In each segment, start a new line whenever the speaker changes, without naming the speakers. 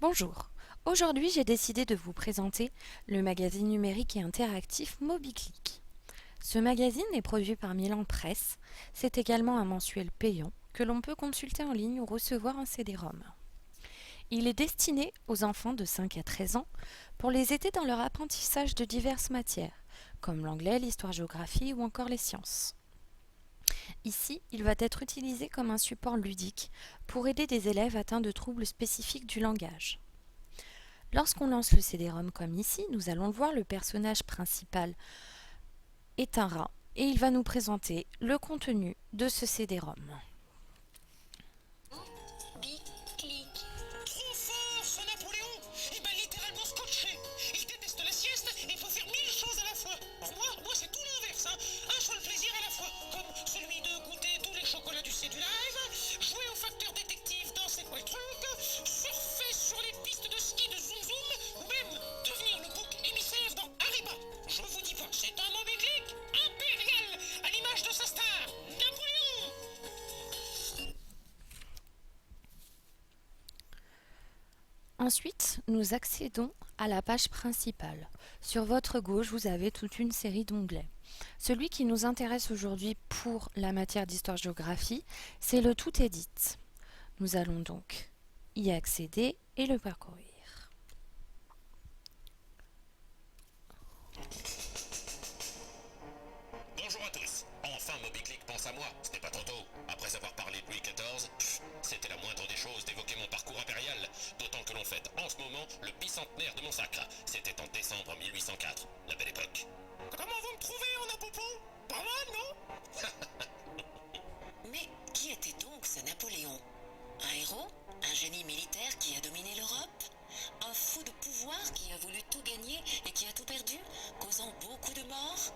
Bonjour, aujourd'hui j'ai décidé de vous présenter le magazine numérique et interactif MobyClick. Ce magazine est produit par Milan Presse, c'est également un mensuel payant que l'on peut consulter en ligne ou recevoir en CD-ROM. Il est destiné aux enfants de 5 à 13 ans pour les aider dans leur apprentissage de diverses matières, comme l'anglais, l'histoire-géographie ou encore les sciences. Ici, il va être utilisé comme un support ludique pour aider des élèves atteints de troubles spécifiques du langage. Lorsqu'on lance le CD-ROM comme ici, nous allons le voir, le personnage principal est un rat et il va nous présenter le contenu de ce CD-ROM.
Clic. Trop fort ce Napoléon. Eh ben littéralement scotché. Il déteste la sieste et il faut faire 1000 choses à la fois. Moi c'est tout l'inverse, hein. Un seul plaisir à la fois. Comme celui de goûter tous les chocolats du C du live, jouer au facteur détective dans C'est quoi le truc, surfer sur les pistes de ski de Zoom Zoom, ou même devenir le bouc émissaire dans Arriba. Je vous dis pas, c'est un MobyClick impérial à l'image de sa star, Napoléon.
Ensuite, nous accédons à la page principale. Sur votre gauche, vous avez toute une série d'onglets. Celui qui nous intéresse aujourd'hui pour la matière d'histoire-géographie, c'est le Tout Edit. Nous allons donc y accéder et le parcourir.
Bonjour à tous. Enfin MobyClick pense à moi, ce n'est pas trop tôt. Après avoir parlé de Louis XIV, c'était la moindre des choses d'évoquer mon parcours impérial, d'autant que l'on fête en ce moment le bicentenaire de mon sacre. C'était en décembre 1804, la belle époque.
Comment vous me trouvez en apopos? Pas mal, non?
Mais qui était donc ce Napoléon? Un héros? Un génie militaire qui a dominé l'Europe? Un fou de pouvoir qui a voulu tout gagner et qui a tout perdu, causant beaucoup de morts?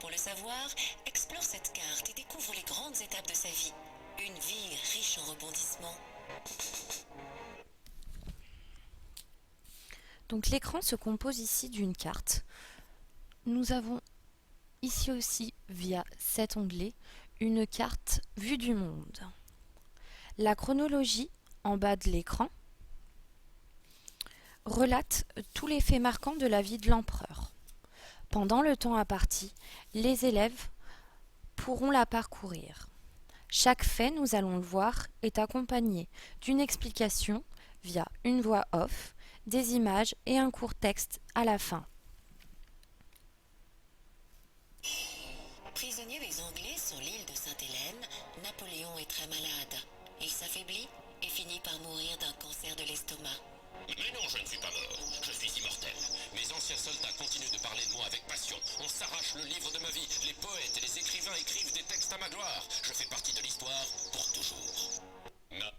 Pour le savoir, explore cette carte et découvre les grandes étapes de sa vie. Une vie riche en rebondissements.
Donc l'écran se compose ici d'une carte. Nous avons ici aussi, via cet onglet, une carte vue du monde. La chronologie en bas de l'écran relate tous les faits marquants de la vie de l'empereur. Pendant le temps imparti, les élèves pourront la parcourir. Chaque fait, nous allons le voir, est accompagné d'une explication via une voix off, des images et un court texte à la fin.
Prisonnier des Anglais sur l'île de Sainte-Hélène, Napoléon est très malade. Il s'affaiblit et finit par mourir d'un cancer de l'estomac.
Mais non, je ne suis pas mort, je suis immortel. Mes anciens soldats continuent de parler de moi avec passion. On s'arrache le livre de ma vie, les poètes et les écrivains écrivent des textes à ma gloire. Je fais partie de l'histoire pour toujours. Non.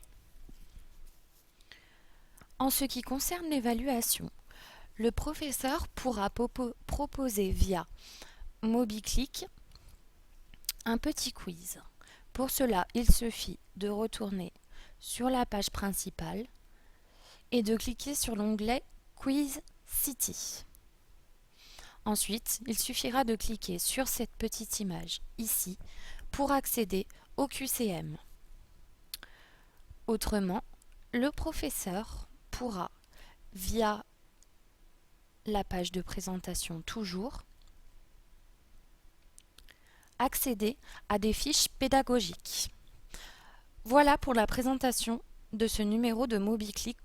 En ce qui concerne l'évaluation, le professeur pourra proposer via MobyClick un petit quiz. Pour cela, il suffit de retourner sur la page principale et de cliquer sur l'onglet Quiz City. Ensuite, il suffira de cliquer sur cette petite image ici pour accéder au QCM. Autrement, le professeur pourra, via la page de présentation toujours, accéder à des fiches pédagogiques. Voilà pour la présentation de ce numéro de MobyClick.